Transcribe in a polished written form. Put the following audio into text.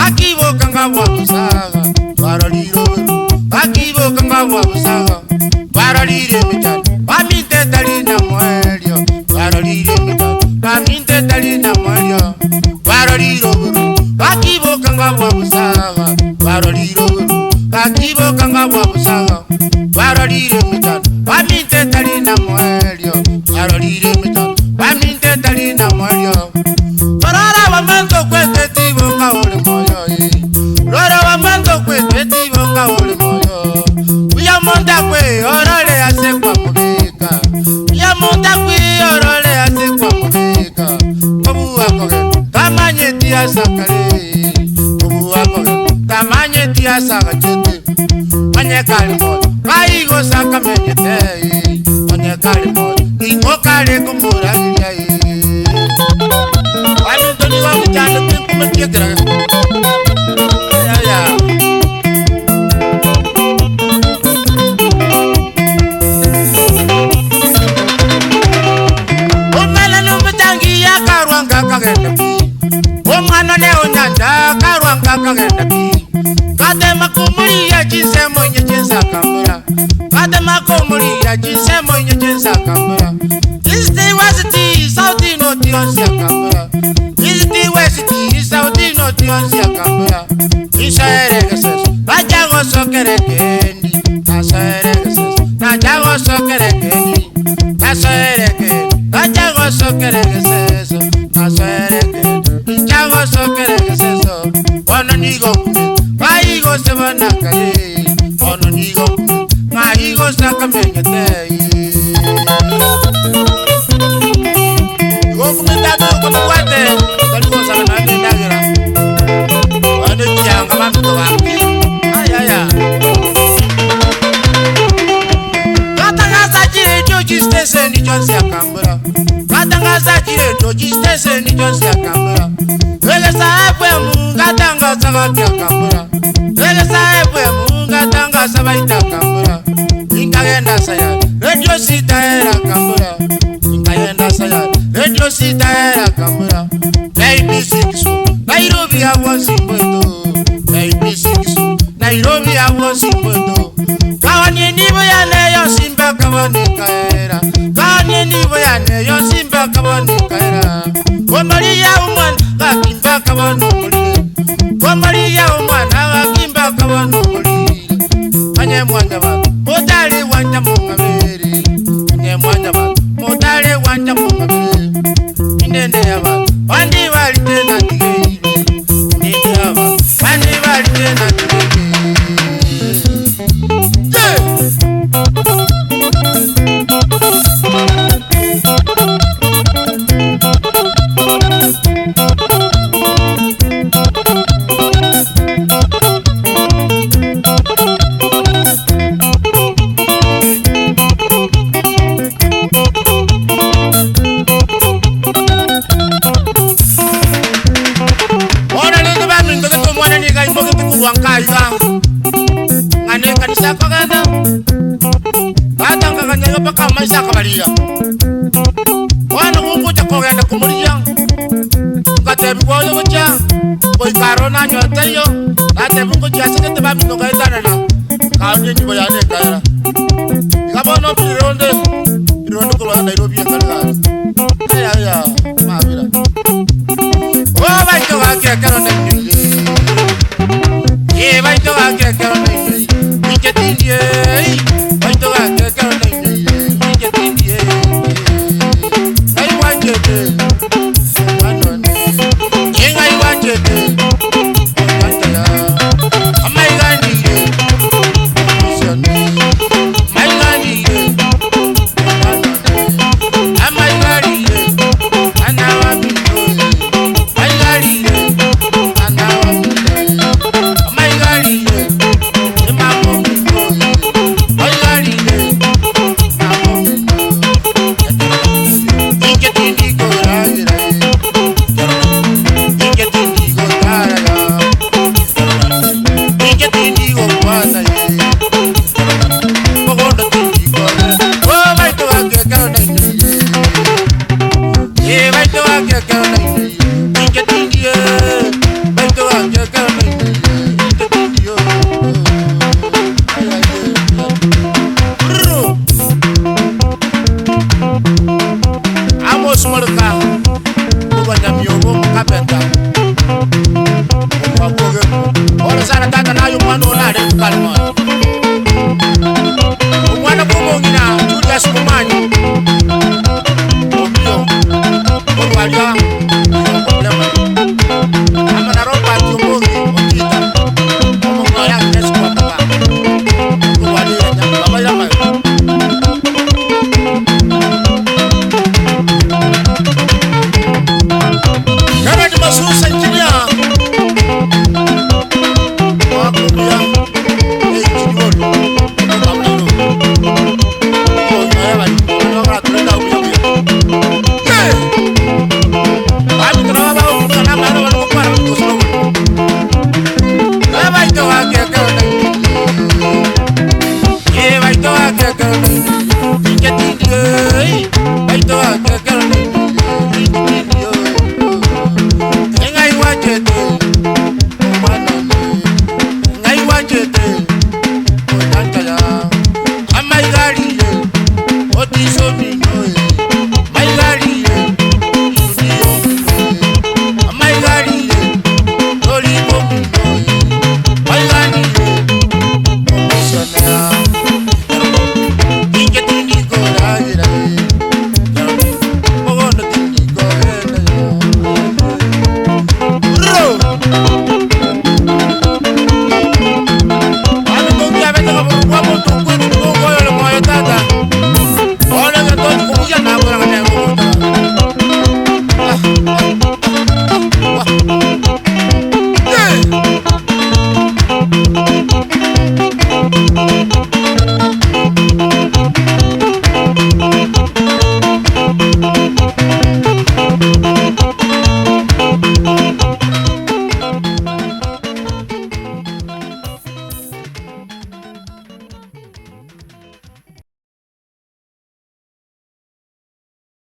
Akiboka ngabwa busaga baraliro Akiboka ngabwa busaga baralire mitano Baminte talina mwelio baralire mitano Baminte talina mwelio baraliro Akiboka ngabwa busaga baraliro Akiboka ngabwa busaga baralire mitano Baminte talina mwelio baralire mitano Baminte talina mwelio Rora wamanto kwete tiboka ole moyo Rora wamanto kwete tiboka ole moyo Uya monda kwe orole ase kwa mubika Uya monda kwe orole ase kwa mubika Kobu wakoge tamanye tia sakale Kobu wakoge tamanye tia sakachete Manye kalimo kaigo saka menyete Manye kalimo ingo kale kumura gilya Jangan lupa mencetak. Ya. Omala nubetangi ya karwanga kagenda pi. Omana ne onyanja karwanga kagenda pi. Kade makumuri ya jinse monye jinsa kamera. Kade makumuri ya jinse monye jinsa kamera. Liste wasiti sauti noti onsia kamera. Liste wasiti sauti noti onsia kamera. Isaeregeses najago sokerekendi. Nasaeregeses najago sokerekendi. Nasaerekendi najago sokeregeses. Nasaerekendi najago sokeregeses. Ono nigo maigo sebana kare. Ono nigo maigo sakamenyete. Radio Sita era Kambura, Inkayenda Saya, Radio Sita era Kambura, Baby Six, Nairobi I was in Bodo, Baby Six, Nairobi I was in Bodo, Kawani Niboyane, your Simba Kawani Kaira, Kawani Niboyane, your Simba Kawani Kaira, Maria woman, Kimba Kawano, Maria woman, Kimba Kawano, Anyamwanda, Potari Wanda Mungaveri, Anyamwanda, Potari Wanda Mungaveri, Indendeva, Wandi Varitena Tigay, Indendeva, Wandi Varitena Tigay. Ngane kanisa kaganda Batanga kanyanga paka maisa kabalia Wana mungu chakogenda kumulia Ngatebi woyo kucha Koi karona nyotayo Nate mungu chasike teba mingo kaitana na Kaunye njibo yane kaira Ikabono pironde kulwa Nairobi ya kalagari Aya Mavira Owa ito wake karonde